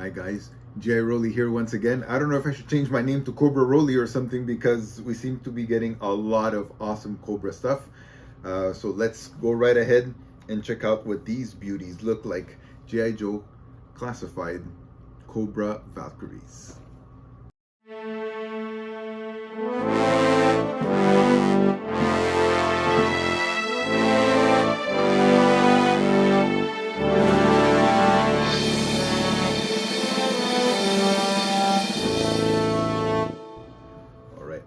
Hi guys, J. Rolly here once again. I don't know if I should change my name to Cobra Rolly or something because we seem to be getting a lot of awesome Cobra stuff. So let's go right ahead and check out what these beauties look like. G.I. Joe Classified Cobra Valkyries.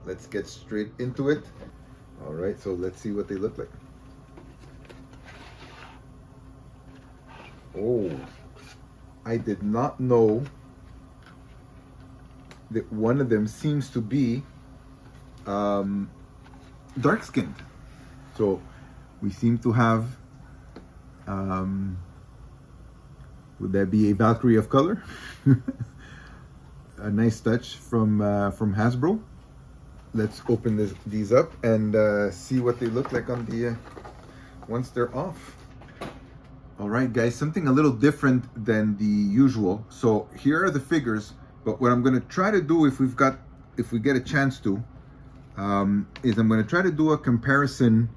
Let's get straight into it. All right, so let's see what they look like. Oh, I did not know that one of them seems to be dark skinned. So we seem to have, would that be a Valkyrie of color? A nice touch from Hasbro. Let's open these up and see what they look like on the once they're off. All right, guys, something a little different than the usual. So here are the figures, but what I'm going to try to do, if we get a chance to, is I'm going to try to do a comparison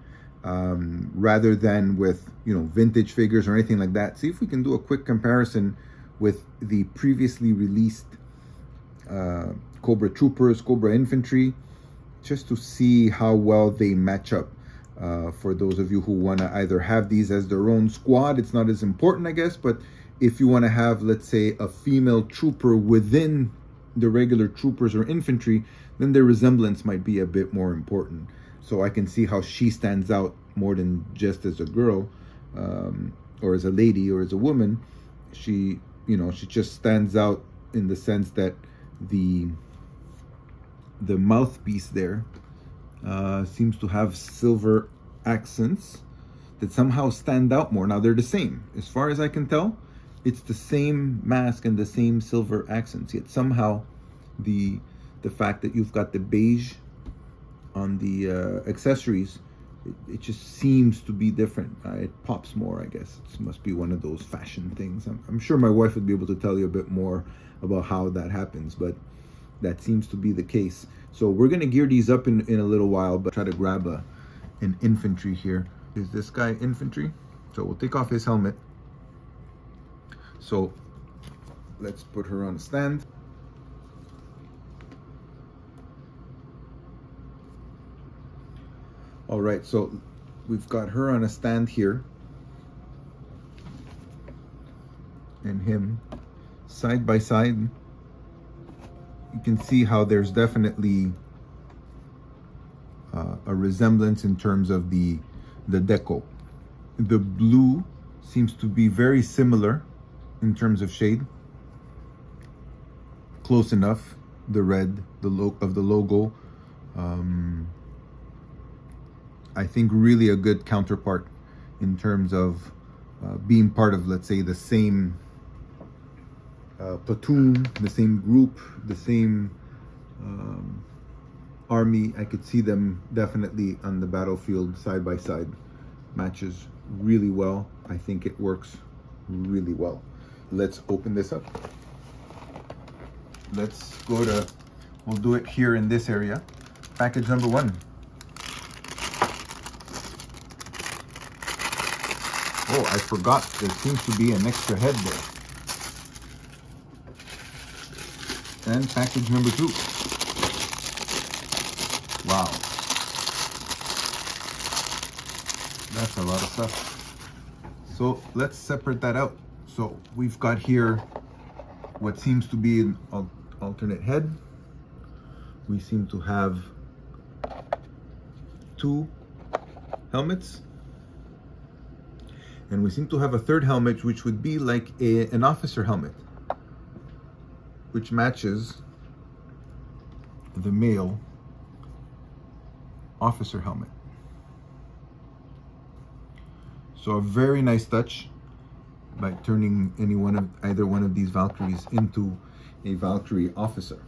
rather than with vintage figures or anything like that. See if we can do a quick comparison with the previously released Cobra Troopers, Cobra Infantry, just to see how well they match up. For those of you who want to either have these as their own squad, it's not as important, I guess, but if you want to have, let's say, a female trooper within the regular troopers or infantry, then their resemblance might be a bit more important. So I can see how she stands out more than just as a girl, or as a lady, or as a woman. She just stands out in the sense that the mouthpiece there seems to have silver accents that somehow stand out more. Now they're the same, as far as I can tell. It's the same mask and the same silver accents, yet somehow the fact that you've got the beige on the accessories, it just seems to be different. It pops more, I guess. It must be one of those fashion things. I'm sure my wife would be able to tell you a bit more about how that happens, but that seems to be the case. So we're going to gear these up in a little while, but try to grab an infantry here. Is this guy infantry? So we'll take off his helmet. So let's put her on a stand. All right, so we've got her on a stand here, and him side by side. You can see how there's definitely a resemblance in terms of the deco. The blue seems to be very similar in terms of shade. Close enough. The red, the logo. I think really a good counterpart in terms of being part of, let's say, the same platoon, the same group, the same army. I could see them definitely on the battlefield side by side. Matches really well. I think it works really well. Let's open this up. We'll do it here in this area. Package number 1. Oh, I forgot, there seems to be an extra head there. And package number 2. Wow. That's a lot of stuff. So let's separate that out. So we've got here what seems to be an alternate head. We seem to have 2 helmets. And we seem to have a third helmet, which would be like an officer helmet, which matches the male officer helmet. So a very nice touch by turning either one of these Valkyries into a Valkyrie officer.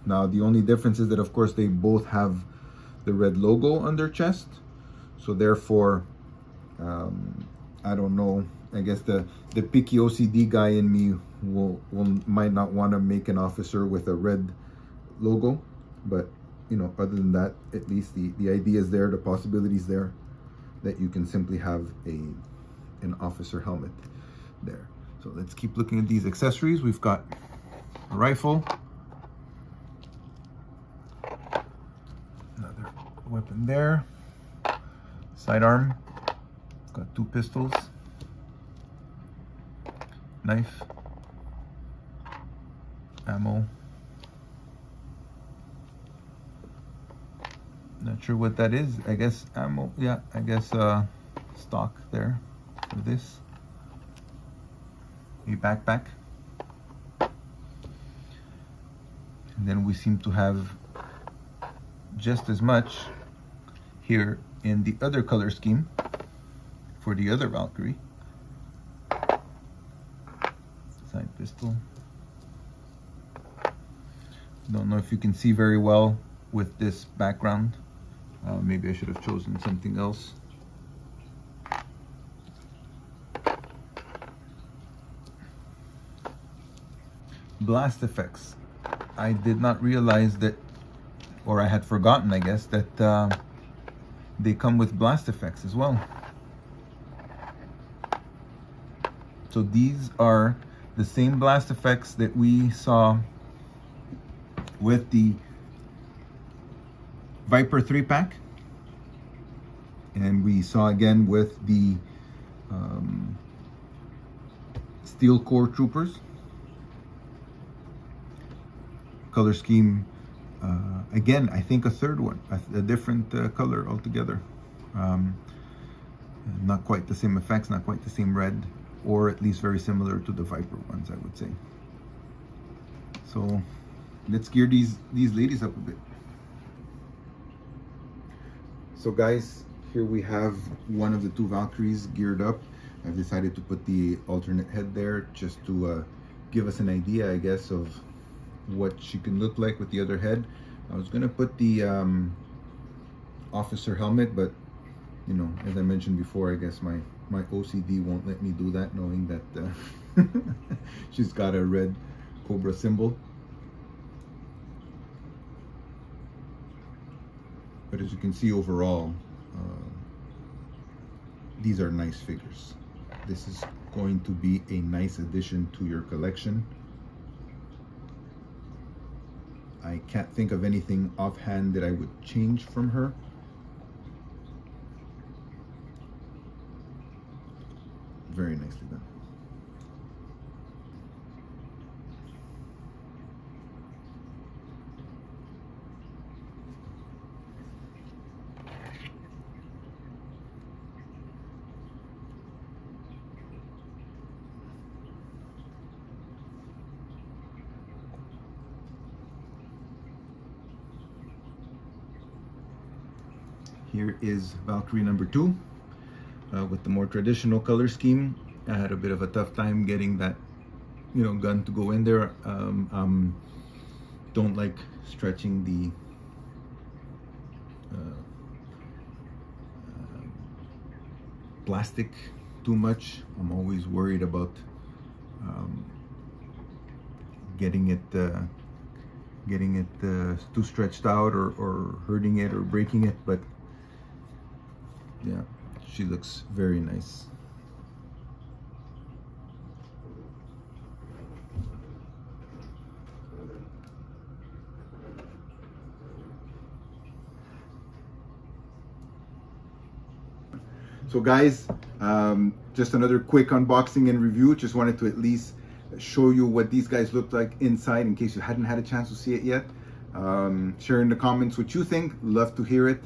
Now the only difference is that, of course, they both have the red logo on their chest, so therefore I don't know I guess the picky OCD guy in me might not want to make an officer with a red logo, but you know, other than that, at least the idea is there, the possibilities there, that you can simply have an officer helmet there. So let's keep looking at these accessories. We've got a rifle, another weapon there, sidearm, got 2 pistols, knife, ammo. Not sure what that is. I guess ammo. Yeah, I guess stock there for this. A backpack. And then we seem to have just as much here in the other color scheme for the other Valkyrie. Side pistol. Don't know if you can see very well with this background. Maybe I should have chosen something else. Blast effects. I did not realize that, or I had forgotten, I guess, that they come with blast effects as well. So these are the same blast effects that we saw with the Viper 3-pack, and we saw again with the Steel Core Troopers. Color scheme, again, I think a third one, a different color altogether. Not quite the same effects, not quite the same red, or at least very similar to the Viper ones, I would say. So let's gear these ladies up a bit. So guys, here we have one of the 2 Valkyries geared up. I've decided to put the alternate head there just to give us an idea, I guess, of what she can look like with the other head. I was gonna put the officer helmet, but you know, as I mentioned before, I guess my OCD won't let me do that, knowing that she's got a red Cobra symbol. But as you can see overall, these are nice figures. This is going to be a nice addition to your collection. I can't think of anything offhand that I would change from her. Very nicely done. Here is Valkyrie number 2 with the more traditional color scheme. I had a bit of a tough time getting that, you know, gun to go in there. Don't like stretching the plastic too much. I'm always worried about getting it too stretched out or hurting it or breaking it, but yeah, she looks very nice. So guys, just another quick unboxing and review. Just wanted to at least show you what these guys look like inside in case you hadn't had a chance to see it yet. Share in the comments what you think. Love to hear it.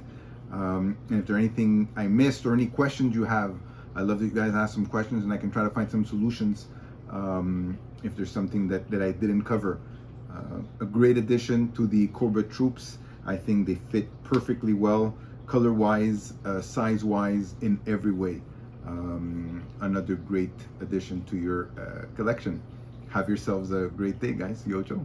And if there's anything I missed or any questions you have, I love that you guys ask some questions and I can try to find some solutions if there's something that I didn't cover. A great addition to the Cobra troops. I think they fit perfectly well, color-wise, size-wise, in every way. Another great addition to your collection. Have yourselves a great day, guys. Yo, Joe.